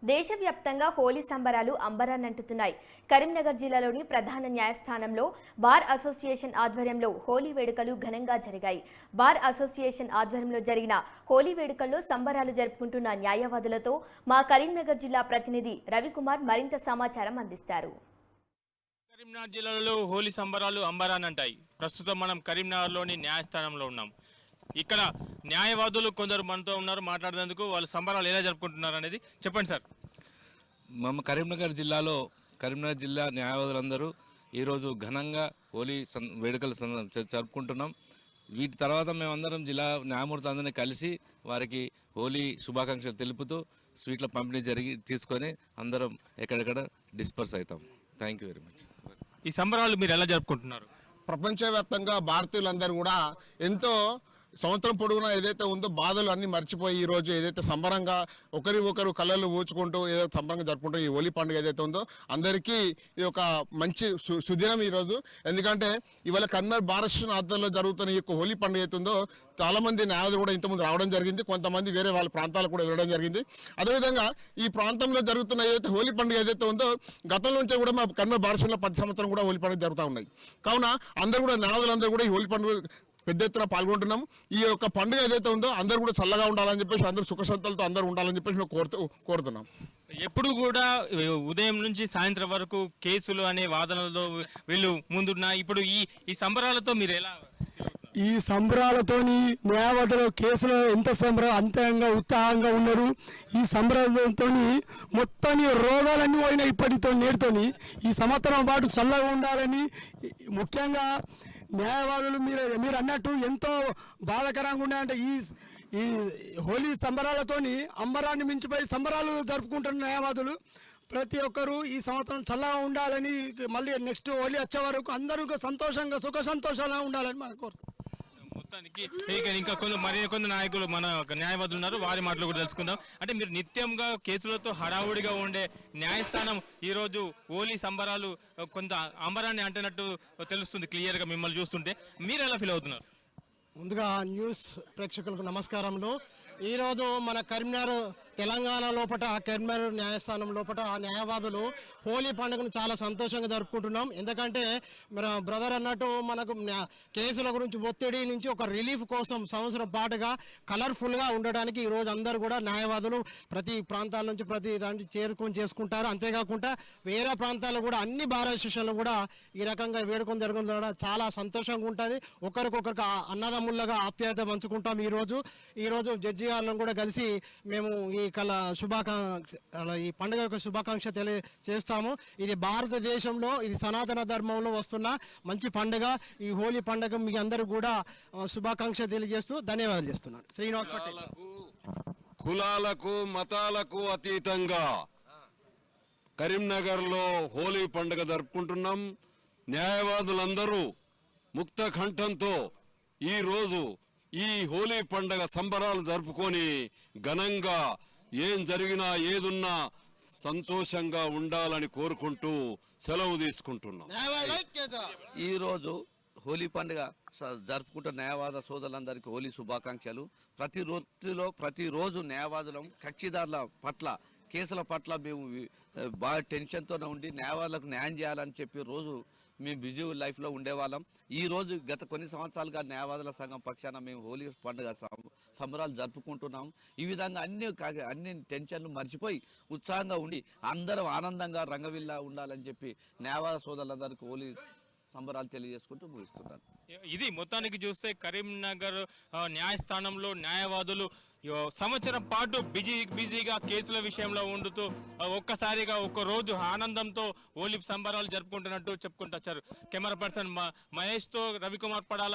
దేశవ్యాప్తంగా హోలీ సంబరాలు అంబరాన్నంటుతున్నాయి. కరీంనగర్ జిల్లాలోని ప్రధాన న్యాయస్థానంలో బార్ అసోసియేషన్ ఆధ్వర్యంలో హోలీ వేడుకలు ఘనంగా జరిగాయి. బార్ అసోసియేషన్ ఆధ్వర్యంలో జరిగిన హోలీ వేడుకల్లో సంబరాలు జరుపుకుంటున్న న్యాయవాదులతో మా కరీంనగర్ జిల్లా ప్రతినిధి రవికుమార్ మరింత సమాచారం అందిస్తారు. కరీంనగర్ జిల్లాలో హోలీ సంబరాలు అంబరానంటాయి. ప్రస్తుతం మనం కరీంనగర్లోని న్యాయస్థానంలో ఉన్నాం. ఇక్కడ న్యాయవాదులు కొందరు మనతో ఉన్నారు. మాట్లాడేందుకు వాళ్ళు సంబరాలు ఎలా జరుపుకుంటున్నారు అనేది చెప్పండి సార్. మేము కరీంనగర్ జిల్లా న్యాయవాదులందరూ ఈరోజు ఘనంగా హోలీ వేడుకలు జరుపుకుంటున్నాం. వీటి తర్వాత మేమందరం జిల్లా న్యాయమూర్తి అందరినీ కలిసి వారికి హోలీ శుభాకాంక్షలు తెలుపుతూ స్వీట్ల పంపిణీ తీసుకొని అందరం ఎక్కడెక్కడ డిస్పర్స్ అవుతాం. Thank you very much. ఈ సంబరాలు మీరు ఎలా జరుపుకుంటున్నారు? ప్రపంచవ్యాప్తంగా భారతీయులందరూ కూడా ఎంతో సంవత్సరం పొడుగునా ఏదైతే ఉందో బాధలు అన్నీ మర్చిపోయి ఈరోజు ఏదైతే సంబరంగా ఒకరు కళ్ళలు ఊచుకుంటూ ఏదో సంబరంగా జరుపుకుంటూ ఈ హోలీ పండుగ ఏదైతే ఉందో అందరికీ ఇది ఒక మంచి సుదినం ఈరోజు. ఎందుకంటే ఇవాళ కరీంనగర్ బార్ అసోసియేషన్ ఆధ్వర్యంలో జరుగుతున్న ఈ హోలీ పండుగ అయితే ఉందో చాలామంది న్యాయవాదులు కూడా ఇంతకుముందు రావడం జరిగింది. కొంతమంది వేరే వాళ్ళ ప్రాంతాలకు కూడా వెళ్ళడం జరిగింది. అదేవిధంగా ఈ ప్రాంతంలో జరుగుతున్న ఏదైతే హోలీ పండుగ ఏదైతే ఉందో గతం నుంచే కూడా మా కరీంనగర్ బార్ అసోసియేషన్లో 10 సంవత్సరం కూడా హోలీ పండుగ జరుగుతూ ఉన్నాయి. కావున అందరూ కూడా న్యాయవాదులందరూ కూడా ఈ హోలీ పండుగ పెద్ద ఎత్తున పాల్గొంటున్నాం. ఈ యొక్క పండుగ ఏదైతే ఉందో అందరూ కూడా చల్లగా ఉండాలని చెప్పేసి అందరూ సుఖసంతలతో అందరూ ఉండాలని చెప్పేసి మేము కోరుతున్నాం. ఎప్పుడు కూడా ఉదయం నుంచి సాయంత్రం వరకు కేసులు అనే వాదనలతో వీళ్ళు ముందున్న ఇప్పుడు ఈ సంబరాలతో మీరు ఎలా? ఈ సంబరాలతోని న్యాయవాదులు కేసులో ఎంత అంతంగా ఉత్సాహంగా ఉన్నారు. ఈ సంబరాలతో మొత్తాన్ని రోగాలన్నీ పోయినా ఇప్పటితో నేడుతోని ఈ సంవత్సరం పాటు చల్లగా ఉండాలని ముఖ్యంగా న్యాయవాదులు మీరు అన్నట్టు ఎంతో బాధాకరంగా ఉన్నాయంటే ఈ హోలీ సంబరాలతోని అంబరాన్ని మించిపోయి సంబరాలు జరుపుకుంటున్న న్యాయవాదులు ప్రతి ఒక్కరూ ఈ సంవత్సరం చల్లగా ఉండాలని మళ్ళీ నెక్స్ట్ హోలీ వచ్చే వరకు అందరూ సంతోషంగా సుఖ సంతోషంగా ఉండాలని మనం కోరుతాం. మొత్తానికి ఇంకా కొందరు నాయకులు మన న్యాయవాదులు ఉన్నారు, వారి మాటలు కూడా తెలుసుకుందాం. అంటే మీరు నిత్యంగా కేసులతో హడావుడిగా ఉండే న్యాయస్థానం ఈరోజు హోలీ సంబరాలు కొంత అంబరాన్ని అంటున్నట్టు తెలుస్తుంది క్లియర్గా మిమ్మల్ని చూస్తుంటే. మీరు ఎలా ఫీల్ అవుతున్నారు? ముందుగా న్యూస్ ప్రేక్షకులకు నమస్కారములు. ఈరోజు మన కరీంనగర్ తెలంగాణ లోపల కరీంనగర్ న్యాయస్థానం లోపల న్యాయవాదులు హోలీ పండుగను చాలా సంతోషంగా జరుపుకుంటున్నాం. ఎందుకంటే మన బ్రదర్ అన్నట్టు మనకు కేసుల గురించి ఒత్తిడి నుంచి ఒక రిలీఫ్ కోసం సంవత్సరం పాటుగా కలర్ఫుల్గా ఉండడానికి ఈరోజు అందరూ కూడా న్యాయవాదులు ప్రతి ప్రాంతాల నుంచి ప్రతి దాన్ని చేసుకుంటారు. అంతేకాకుండా వేరే ప్రాంతాల్లో కూడా అన్ని బార్ అసోసియేషన్లు కూడా ఈ రకంగా వేడుకొని జరగడం ద్వారా చాలా సంతోషంగా ఉంటుంది. ఒకరికొకరికి అన్నదమ్ముళ్ళగా ఆప్యాయత పంచుకుంటాం. ఈరోజు జడ్జి గారులను కూడా కలిసి మేము ఈ పండుగ యొక్క శుభాకాంక్ష తెలియజేస్తాము. ఇది భారతదేశంలో ఇది సనాతన ధర్మంలో వస్తున్న మంచి పండుగ. ఈ హోలీ పండుగ మీ అందరూ కూడా శుభాకాంక్ష తెలియజేస్తూ ధన్యవాదాలు చేస్తున్నాను. శ్రీనివాస్ పటేల్. కులాలకు మతాలకు అతీతంగా కరీంనగర్లో హోలీ పండుగ జరుపుకుంటున్నాం. న్యాయవాదులందరూ ముక్త కంఠంతో ఈరోజు ఈ హోలీ పండుగ సంబరాలు జరుపుకొని ఘనంగా ఏం జరిగినా ఏదున్నా సంతోషంగా ఉండాలని కోరుకుంటూ సెలవు తీసుకుంటున్నాం. ఈరోజు హోలీ పండుగ జరుపుకుంటున్న న్యాయవాద సోదరులందరికీ హోలీ శుభాకాంక్షలు. ప్రతిరోజు న్యాయవాదులం కక్షిదారుల పట్ల కేసుల పట్ల మేము బాగా టెన్షన్తోనే ఉండి న్యాయవాదులకు న్యాయం చేయాలని చెప్పి రోజు మేము బిజీ లైఫ్లో ఉండేవాళ్ళం. ఈరోజు గత కొన్ని సంవత్సరాలుగా న్యాయవాదుల సంఘం పక్షాన మేము హోలీ పండుగ సంబరాలు జరుపుకుంటున్నాము. ఈ విధంగా అన్ని టెన్షన్లు మర్చిపోయి ఉత్సాహంగా ఉండి అందరం ఆనందంగా రంగవిల్లా ఉండాలని చెప్పి న్యాయవాద సోదరులందరికీ హోలీ సంబరాలు తెలియజేసుకుంటూ ముగిస్తున్నాను. ఇది మొత్తానికి చూస్తే కరీంనగర్ న్యాయస్థానంలో న్యాయవాదులు సంవత్సరం పాటు బిజీగా కేసుల విషయంలో ఉండుతూ ఒక్కసారిగా ఒక రోజు ఆనందంతో హోలీ సంబరాలు జరుపుకుంటున్నట్టు చెప్పుకుంటూ వచ్చారు. కెమెరా పర్సన్ మహేష్తో రవికుమార్ పడాల.